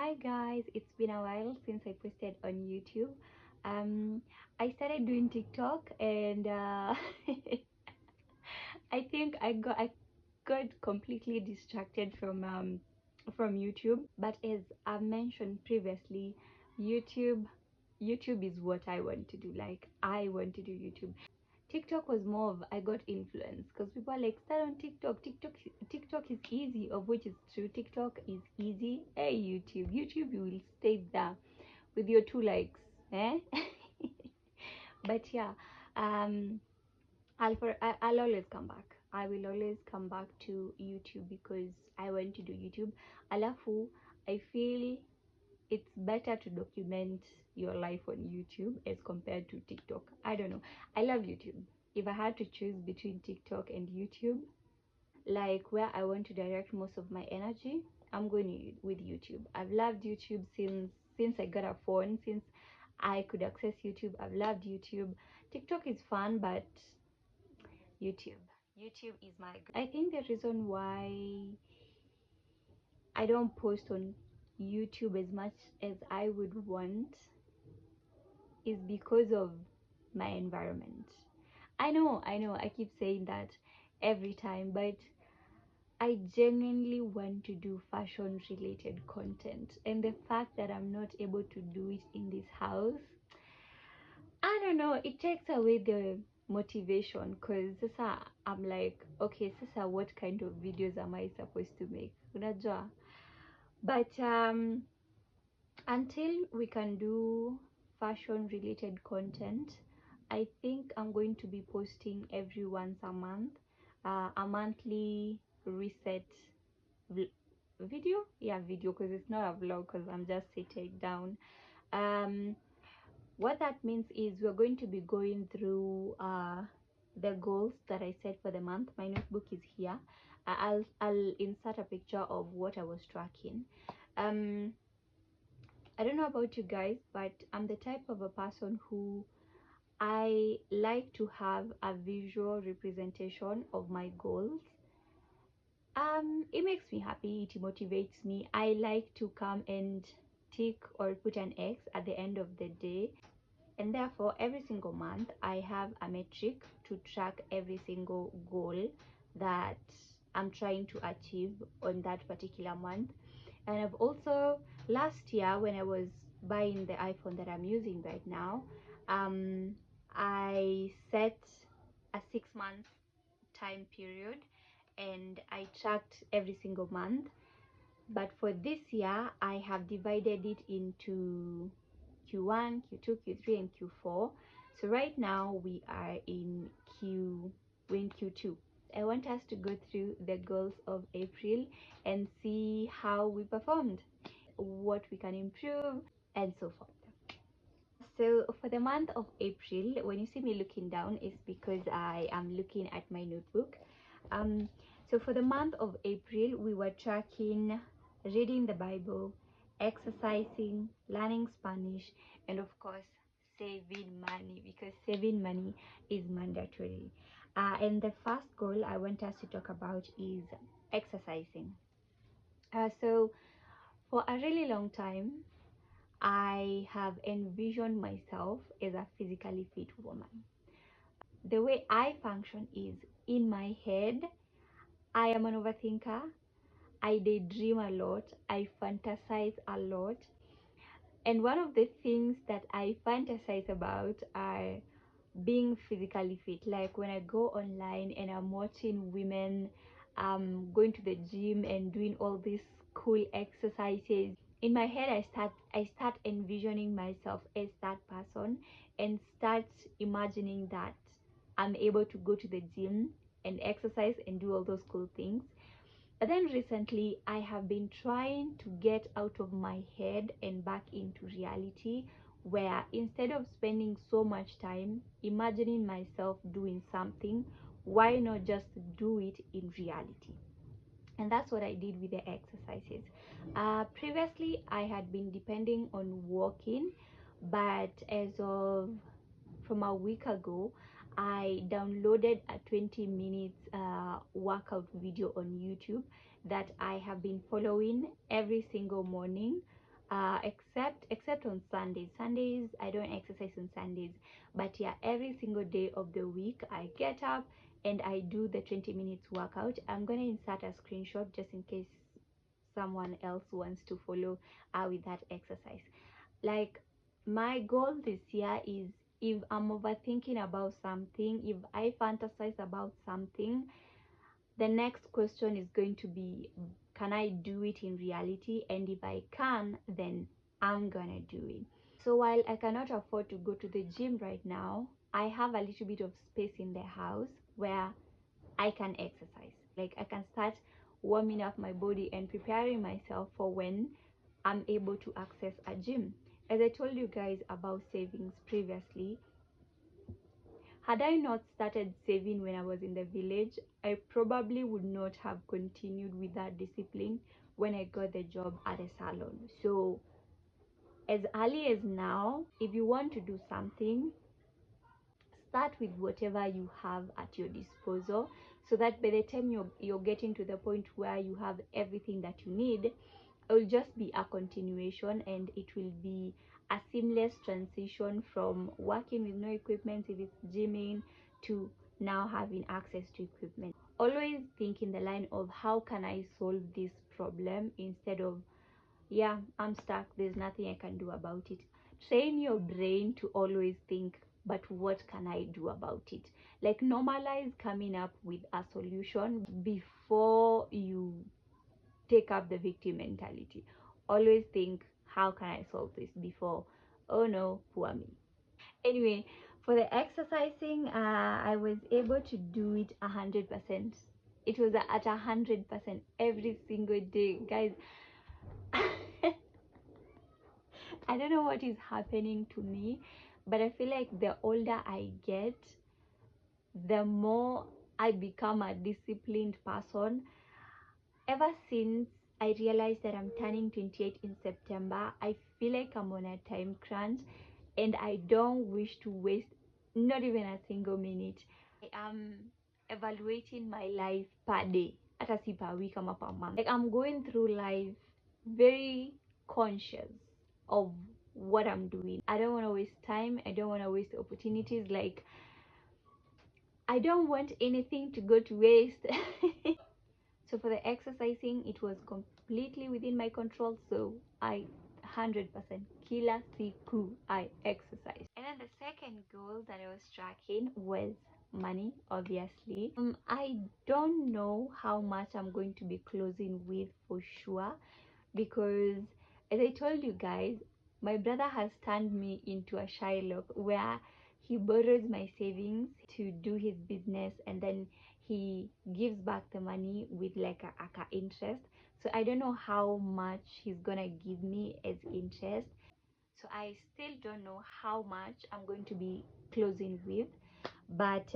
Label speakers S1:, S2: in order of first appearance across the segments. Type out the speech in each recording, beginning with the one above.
S1: Hi guys, it's been a while since I posted on YouTube. Um, I started doing TikTok and I think I got completely distracted from YouTube. But as I've mentioned previously, YouTube YouTube is what I want to do. Like I want to do YouTube. TikTok was more of I got influence because people are like start on TikTok. TikTok is easy, of which is true. TikTok is easy. Hey YouTube you will stay there with your 2 likes, eh? But yeah, um, I'll always come back. I will always come back to YouTube because I want to do YouTube. Alafu, I feel it's better to document your life on YouTube as compared to TikTok. I don't know. I love YouTube. If I had to choose between TikTok and YouTube, like where I want to direct most of my energy, I'm going with YouTube. I've loved YouTube since I got a phone, since I could access YouTube. I've loved YouTube. TikTok is fun, but YouTube. YouTube is my I think the reason why I don't post on YouTube as much as I would want is because of my environment. I know, I keep saying that every time, but I genuinely want to do fashion related content, and the fact that I'm not able to do it in this house, I don't know, it takes away the motivation because sasa I'm like, okay, sasa what kind of videos am I supposed to make? Unajua? But until we can do fashion related content, I think I'm going to be posting every once a month, a monthly reset video. Yeah, video, because it's not a vlog because I'm just sitting down. um what that means is we're going to be going through the goals that I set for the month. My notebook is here. I'll insert a picture of what I was tracking. um I don't know about you guys, but I'm the type of a person who I like to have a visual representation of my goals. It makes me happy, it motivates me. I like to come and tick or put an X at the end of the day. And therefore, every single month, I have a metric to track every single goal that I'm trying to achieve on that particular month. And I've also, last year when I was buying the iPhone that I'm using right now, um, I set a 6 month time period and I tracked every single month. But for this year, I have divided it into Q1, Q2, Q3, and Q4. So right now we are in Q2. I want us to go through the goals of April and see how we performed, what we can improve, and so forth. So for the month of April, when you see me looking down, it's because I am looking at my notebook. Um, so for the month of April, we were tracking reading the Bible, exercising, learning Spanish, and of course, saving money, because saving money is mandatory. And the first goal I want us to talk about is exercising. So for a really long time, I have envisioned myself as a physically fit woman. The way I function is in my head. I am an overthinker. I daydream a lot. I fantasize a lot. And one of the things that I fantasize about are being physically fit. Like when I go online and I'm watching women going to the gym and doing all these cool exercises. In my head, I start envisioning myself as that person and start imagining that I'm able to go to the gym and exercise and do all those cool things. But then recently, I have been trying to get out of my head and back into reality, where instead of spending so much time imagining myself doing something, why not just do it in reality? And that's what I did with the exercises. Previously, I had been depending on walking, but as of from a week ago, I downloaded a 20 minutes workout video on YouTube that I have been following every single morning. except on Sundays I don't exercise on Sundays, but yeah, every single day of the week I get up and I do the 20 minutes workout. I'm gonna insert a screenshot just in case someone else wants to follow with that exercise. Like, my goal this year is, if I'm overthinking about something, if I fantasize about something, the next question is going to be, can I do it in reality? And if I can, then I'm gonna do it. So while I cannot afford to go to the gym right now, I have a little bit of space in the house where I can exercise. Like, I can start warming up my body and preparing myself for when I'm able to access a gym. As I told you guys about savings previously, had I not started saving when I was in the village, I probably would not have continued with that discipline when I got the job at a salon. So as early as now, if you want to do something, start with whatever you have at your disposal, so that by the time you're getting to the point where you have everything that you need, it will just be a continuation, and it will be a seamless transition from working with no equipment, if it's gymming, to now having access to equipment. Always think in the line of, how can I solve this problem, instead of, yeah, I'm stuck, there's nothing I can do about it. Train your brain to always think, but what can I do about it? Like, normalize coming up with a solution before you take up the victim mentality. Always think, how can I solve this, before, oh no, poor me. Anyway, for the exercising, I was able to do it 100%. It was at 100% every single day, guys. I don't know what is happening to me, but I feel like the older I get, the more I become a disciplined person. Ever since I realized that I'm turning 28 in September, I feel like I'm on a time crunch, and I don't wish to waste not even a single minute. I am evaluating my life per day, hata si per week ama per month. Like, I'm going through life very conscious of what I'm doing. I don't want to waste time, I don't want to waste opportunities. Like, I don't want anything to go to waste. So for the exercising, it was completely within my control, so I 100% kila siku I exercise. And then the second goal that I was tracking was money, obviously. I don't know how much I'm going to be closing with for sure, because as I told you guys, my brother has turned me into a Shylock, where he borrows my savings to do his business, and then he gives back the money with like a interest. So I don't know how much he's gonna give me as interest. So I still don't know how much I'm going to be closing with, but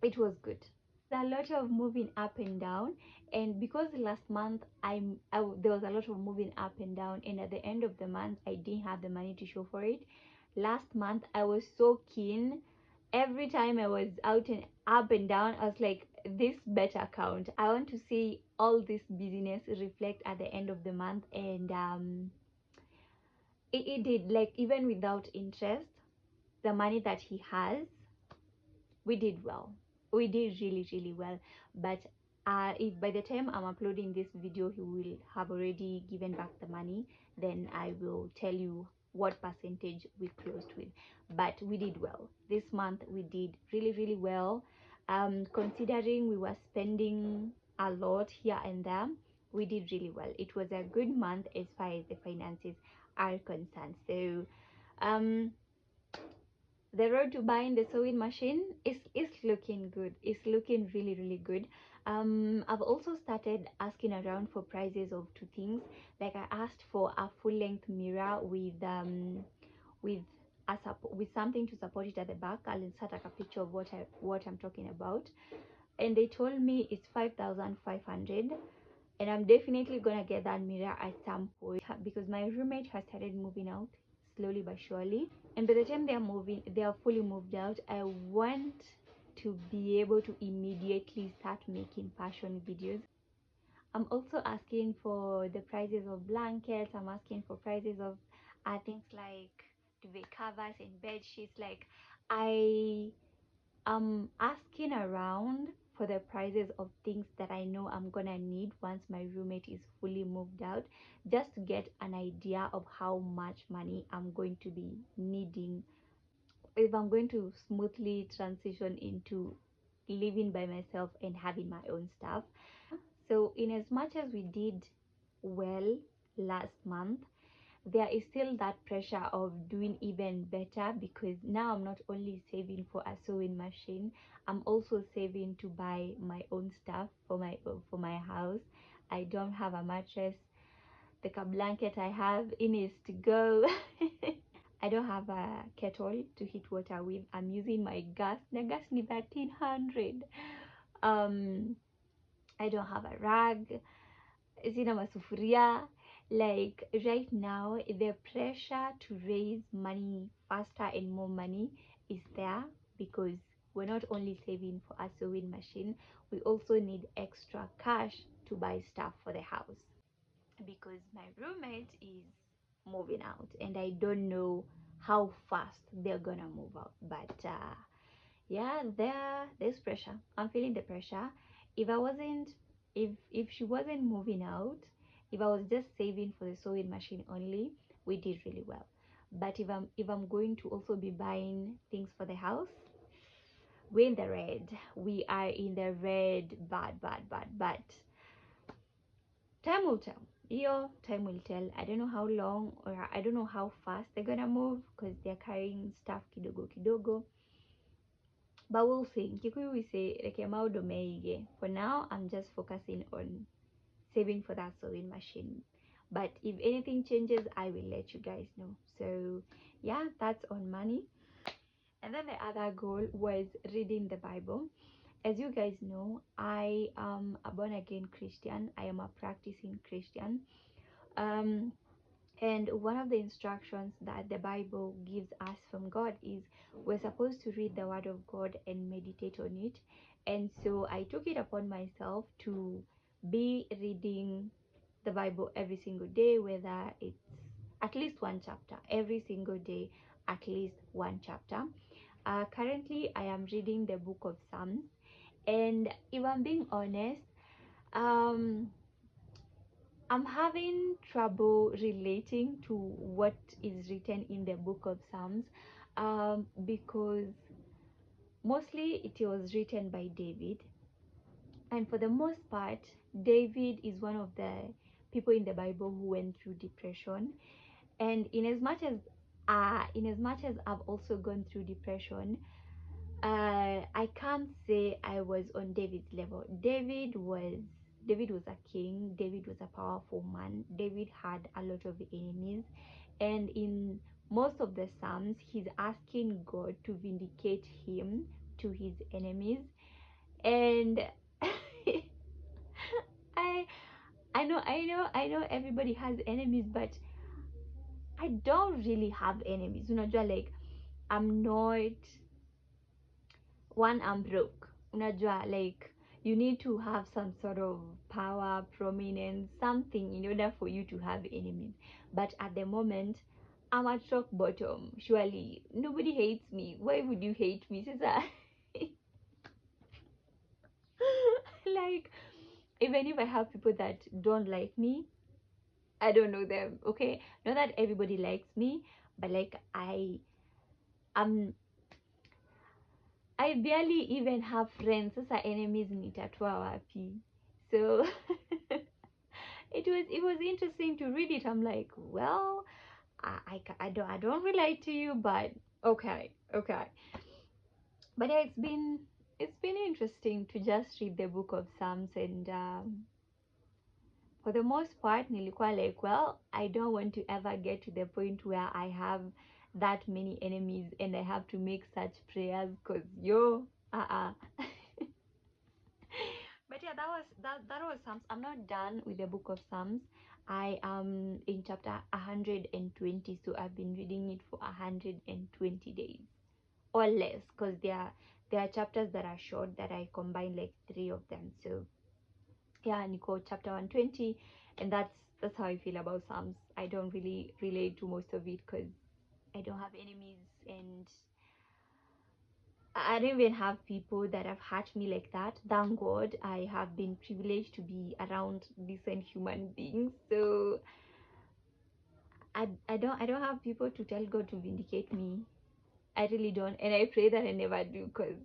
S1: it was good. A lot of moving up and down, and because last month there was a lot of moving up and down, and at the end of the month I didn't have the money to show for it. Last month I was so keen. Every time I was out and up and down, I was like, this better count. I want to see all this busyness reflect at the end of the month. And it did. Like, even without interest, the money that he has, we did well. We did really, really well. But if by the time I'm uploading this video he will have already given back the money, then I will tell you what percentage we closed with. But we did well this month. We did really, really well. Considering we were spending a lot here and there, we did really well. It was a good month as far as the finances are concerned. So the road to buying the sewing machine is looking good. It's looking really, really good. I've also started asking around for prices of two things. Like, I asked for a full-length mirror with with something to support it at the back. I'll insert like a picture of what I'm talking about, and they told me it's 5,500, and I'm definitely gonna get that mirror at some point, because my roommate has started moving out slowly but surely, and by the time they are fully moved out, I want to be able to immediately start making fashion videos. I'm also asking for the prices of blankets. I'm asking for prices of things like duvet covers and bed sheets. Like, I am asking around for the prices of things that I know I'm gonna need once my roommate is fully moved out, just to get an idea of how much money I'm going to be needing if I'm going to smoothly transition into living by myself and having my own stuff. So, in as much as we did well last month, there is still that pressure of doing even better, because now I'm not only saving for a sewing machine, I'm also saving to buy my own stuff for my house. I don't have a mattress. The blanket I have in is to go. I don't have a kettle to heat water with. I'm using my gas. The gas ni 1300. Um, I don't have a rag. Sina masufuria. Like, right now, the pressure to raise money faster and more money is there, because we're not only saving for a sewing machine, we also need extra cash to buy stuff for the house, because my roommate is moving out and I don't know how fast they're gonna move out. But yeah, there's pressure. I'm feeling the pressure. If I wasn't, if she wasn't moving out, if I was just saving for the sewing machine only, we did really well. But if I'm going to also be buying things for the house, we're in the red. We are in the red, bad, bad, bad. But time will tell. Your time will tell. I don't know how long, or I don't know how fast they're gonna move, because they're carrying stuff kidogo kidogo. But we'll see. Kikuyu we say rekemaudo meige. For now, I'm just focusing on saving for that sewing machine. But if anything changes, I will let you guys know. So yeah, that's on money. And then the other goal was reading the Bible. As you guys know, I am a born again Christian. I am a practicing Christian. Um, and one of the instructions that the Bible gives us from God is we're supposed to read the Word of God and meditate on it. And so I took it upon myself to be reading the Bible every single day, whether it's at least one chapter, every single day, at least one chapter. Currently, I am reading the book of Psalms. And if I'm being honest, um, I'm having trouble relating to what is written in the book of Psalms, because mostly it was written by David, and for the most part, David is one of the people in the Bible who went through depression. And in as much as I've also gone through depression, I can't say I was on David's level. David was a king. David was a powerful man. David had a lot of enemies, and in most of the Psalms, he's asking God to vindicate him to his enemies. And I I know everybody has enemies, but I don't really have enemies. Unajua, like, I'm not one. I'm broke. Unajua, like, you need to have some sort of power, prominence, something in order for you to have enemies. But at the moment, I'm at rock bottom. Surely nobody hates me. Why would you hate me, sister? Like, even if I have people that don't like me, I don't know them. Okay, not that everybody likes me, but like, am I barely even have friends. Sasa enemies nitatoa wapi? So it was interesting to read it. I'm like, well, I don't relate to you, but okay, okay. But yeah, it's been interesting to just read the book of Psalms, and for the most part nilikuwa like, well, I don't want to ever get to the point where I have that many enemies and I have to make such prayers, because but yeah, that was Psalms. I'm not done with the book of Psalms. I am in chapter 120, so I've been reading it for 120 days or less, because there are chapters that are short that I combine like three of them. So yeah, Nicole chapter 120, and that's how I feel about Psalms. I don't really relate to most of it because I don't have enemies, and I don't even have people that have hurt me like that. Thank God I have been privileged to be around decent human beings. So I don't have people to tell God to vindicate me. I really don't, and I pray that I never do, because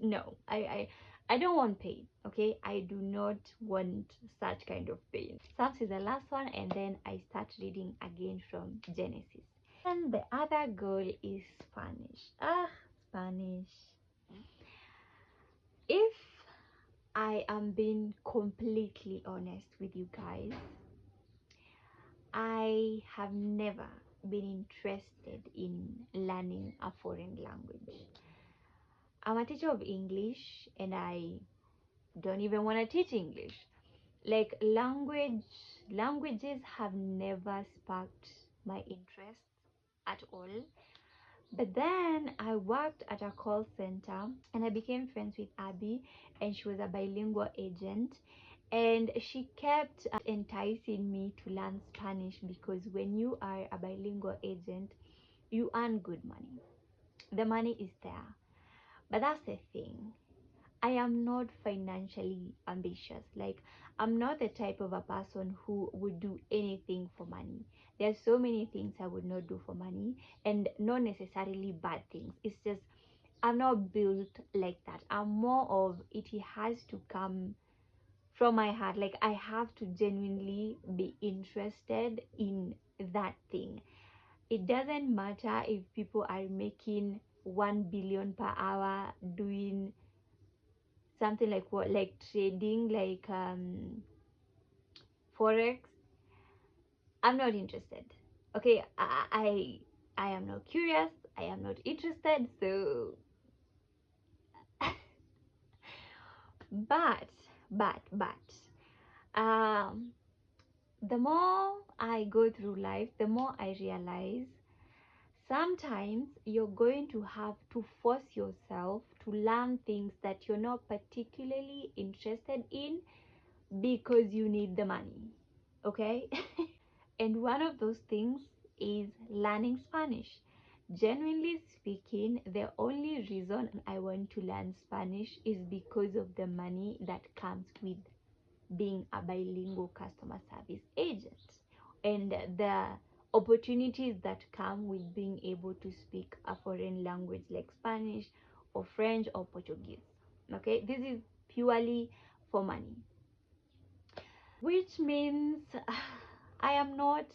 S1: no, I don't want pain. Okay, I do not want such kind of pain. Psalms is the last one, and then I start reading again from Genesis. And the other girl is Spanish. Spanish. If I am being completely honest with you guys, I have never been interested in learning a foreign language. I'm a teacher of English, and I don't even want to teach English. Like, languages have never sparked my interest at all. But then I worked at a call center, and I became friends with Abby, and she was a bilingual agent, and she kept enticing me to learn Spanish, because when you are a bilingual agent, you earn good money. The money is there. But that's the thing. I am not financially ambitious. Like, I'm not the type of a person who would do anything for money. There are so many things I would not do for money, and not necessarily bad things. It's just I'm not built like that. I'm more of, it has to come from my heart. Like, I have to genuinely be interested in that thing. It doesn't matter if people are making 1 billion per hour doing something like what, like trading, like forex. I'm not interested. Okay, I am not curious, I am not interested. So but um the more I go through life, the more I realize sometimes you're going to have to force yourself to learn things that you're not particularly interested in, because you need the money. Okay. And one of those things is learning Spanish. Genuinely speaking, the only reason I want to learn Spanish is because of the money that comes with being a bilingual customer service agent, and the opportunities that come with being able to speak a foreign language like Spanish or French or Portuguese. Okay, this is purely for money, which means I am not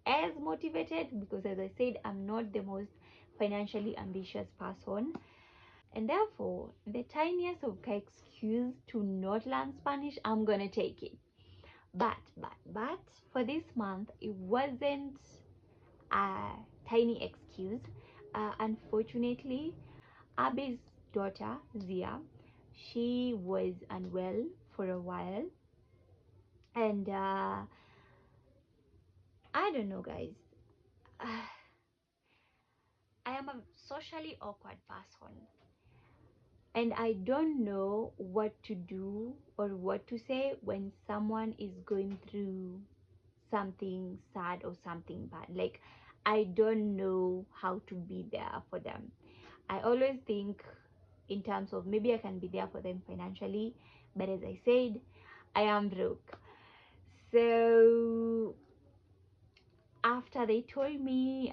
S1: as motivated, because, as I said, I'm not the most financially ambitious person, and therefore the tiniest of excuse to not learn Spanish, I'm gonna take it. But for this month, it wasn't a tiny excuse. Unfortunately, Abby's daughter Zia, she was unwell for a while, and I don't know, guys. I am a socially awkward person, and I don't know what to do or what to say when someone is going through something sad or something bad. Like, I don't know how to be there for them. I always think in terms of, maybe I can be there for them financially, but as I said, I am broke. So after they told me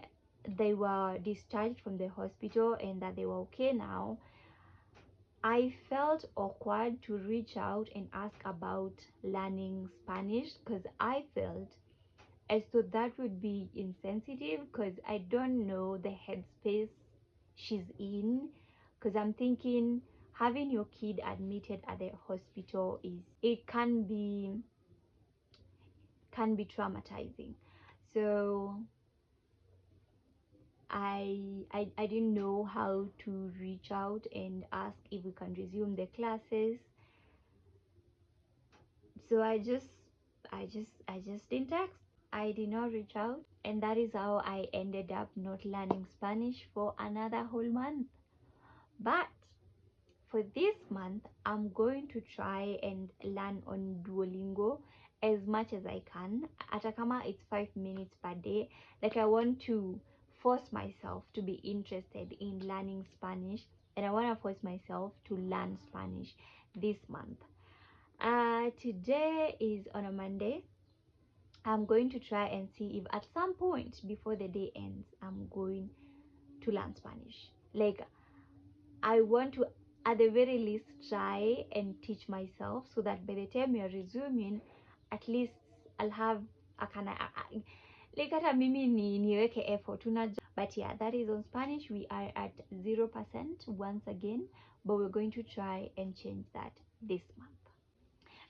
S1: they were discharged from the hospital and that they were okay now, I felt awkward to reach out and ask about learning Spanish, because I felt as though that would be insensitive, because I don't know the headspace she's in. Because I'm thinking, having your kid admitted at the hospital, is it can be traumatizing. So I didn't know how to reach out and ask if we can resume the classes. So I just didn't text. I did not reach out, and that is how I ended up not learning Spanish for another whole month. But for this month, I'm going to try and learn on Duolingo as much as I can. Atakama, it's 5 minutes per day. Like, I want to force myself to be interested in learning Spanish, and I want to force myself to learn Spanish this month. Today is on a Monday. I'm going to try and see if at some point before the day ends, I'm going to learn Spanish. Like, I want to, at the very least, try and teach myself so that by the time you're resuming, at least I'll have a kind of like hata mimi niweke effort. But yeah, that is on Spanish. We are at 0% once again, but we're going to try and change that this month.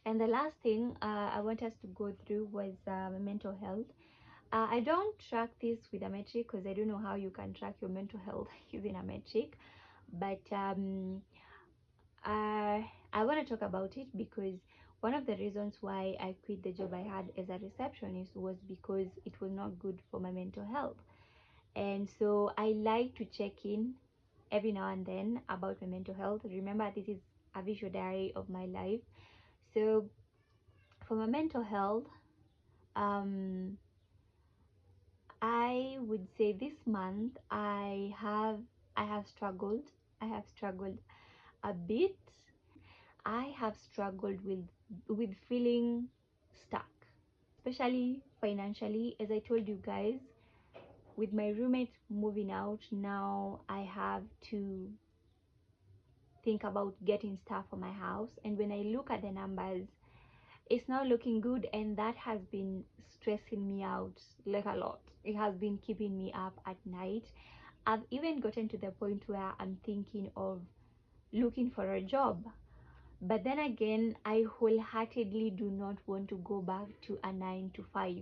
S1: And the last thing I want us to go through was mental health. I don't track this with a metric because I don't know how you can track your mental health using a metric, but I want to talk about it because one of the reasons why I quit the job I had as a receptionist was because it was not good for my mental health. And so I like to check in every now and then about my mental health. Remember, this is a visual diary of my life. So for my mental health, um, I would say this month I have struggled. I have struggled a bit. I have struggled with feeling stuck, especially financially. As I told you guys, with my roommate moving out, now I have to think about getting stuff for my house. And when I look at the numbers, it's not looking good, and that has been stressing me out like a lot. It has been keeping me up at night. I've even gotten to the point where I'm thinking of looking for a job. But then again, I wholeheartedly do not want to go back to a 9 to 5.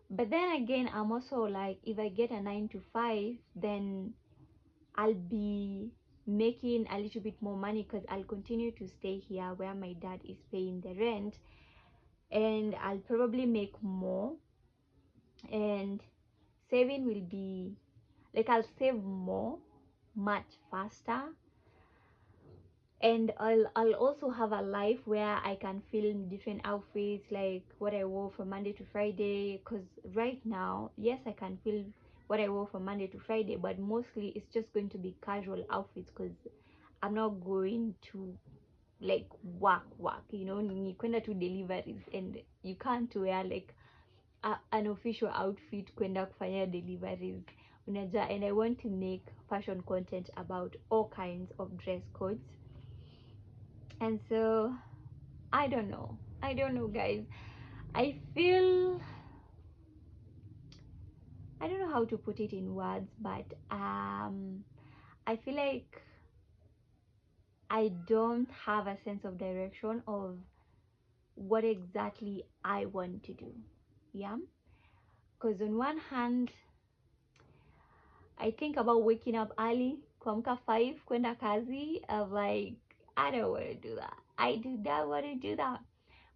S1: But then again, I'm also like, if I get a 9 to 5, then I'll be making a little bit more money because I'll continue to stay here where my dad is paying the rent, and I'll probably make more, and saving will be like, I'll save more much faster, and I'll also have a life where I can film different outfits like what I wore from Monday to Friday. Because right now, yes, I can film what I wore from Monday to Friday, but mostly it's just going to be casual outfits because I'm not going to like work, you know, ni kwenda to deliveries, and you can't wear like an official outfit kwenda kufanya deliveries, unajua. And I want to make fashion content about all kinds of dress codes. And so I don't know, guys. I feel, I don't know how to put it in words, but I feel like I don't have a sense of direction of what exactly I want to do. Yeah, because on one hand, I think about waking up early, kuamka 5 kwenda kazi. I'm like, I don't want to do that. I do not want to do that.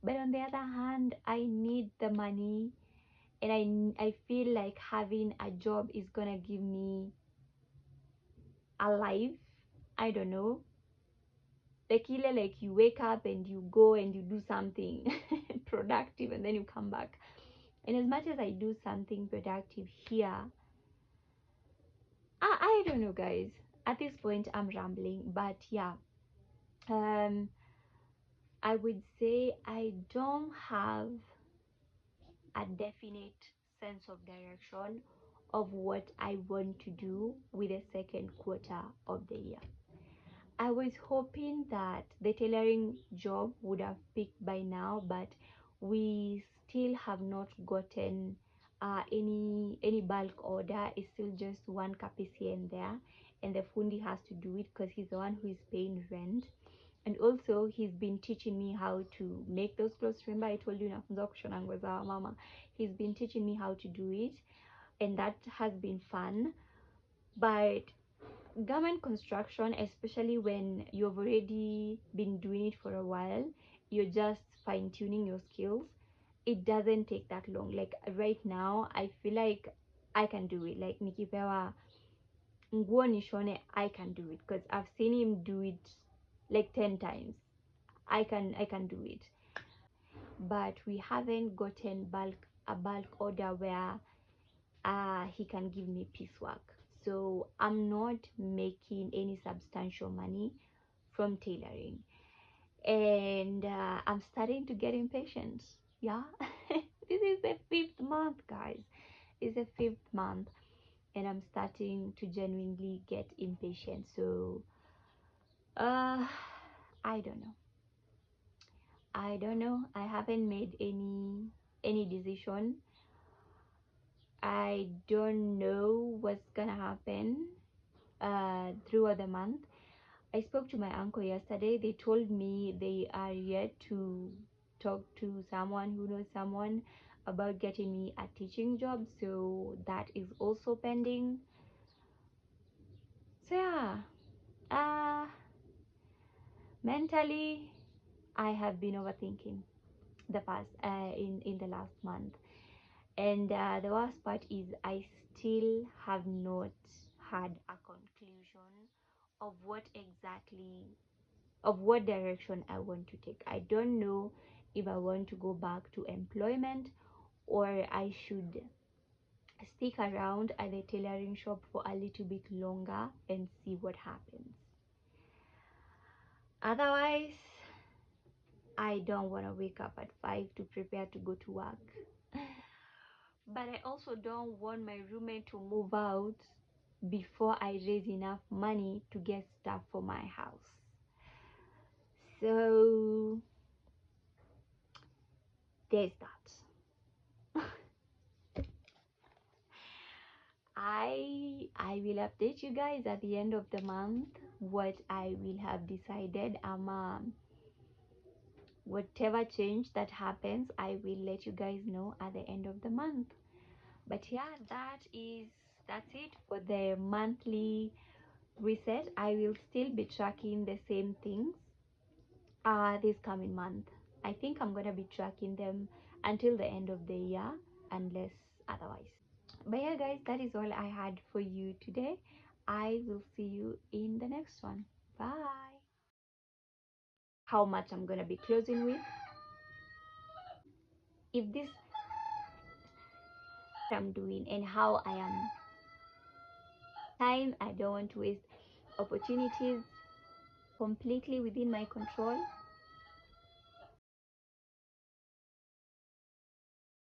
S1: But on the other hand, I need the money, and I feel like having a job is gonna give me a life. I don't know, like either like you wake up and you go and you do something productive, and then you come back. And as much as I do something productive here, I don't know, guys. At this point, I'm rambling, but yeah, um, I would say I don't have a definite sense of direction of what I want to do with the second quarter of the year. I was hoping that the tailoring job would have picked by now, but we still have not gotten any bulk order. It's still just one kapis here and there, and the fundi has to do it because he's the one who is paying rent. And also, he's been teaching me how to make those clothes. Remember, I told you nafunza kushona nguo za mama. He's been teaching me how to do it, and that has been fun. But garment construction, especially when you've already been doing it for a while, you're just fine-tuning your skills, it doesn't take that long. Like right now, I feel like I can do it. Like nikipewa nguo nishone, I can do it because I've seen him do it like 10 times. I can do it. But we haven't gotten a bulk order where he can give me piecework. So I'm not making any substantial money from tailoring, and I'm starting to get impatient. Yeah, this is the fifth month, guys. It's the fifth month, and I'm starting to genuinely get impatient. So, uh, I don't know. I don't know. I haven't made any decision. I don't know what's gonna happen throughout the month. I spoke to my uncle yesterday. They told me they are yet to talk to someone who knows someone about getting me a teaching job. So that is also pending. So yeah, uh, mentally, I have been overthinking the past in the last month, and the worst part is I still have not had a conclusion of what direction I want to take. I don't know if I want to go back to employment, or I should stick around at the tailoring shop for a little bit longer and see what happens. Otherwise, I don't want to wake up at 5 to prepare to go to work. But I also don't want my roommate to move out before I raise enough money to get stuff for my house. So there's that. I will update you guys at the end of the month what I will have decided. Whatever change that happens, I will let you guys know at the end of the month. But yeah, that's it for the monthly reset. I will still be tracking the same things this coming month. I think I'm gonna be tracking them until the end of the year, unless otherwise. But yeah, guys, that is all I had for you today. I will see you in the next one. Bye. How much I'm gonna be closing with. If this I'm doing and how I am time, I don't want to waste opportunities completely within my control.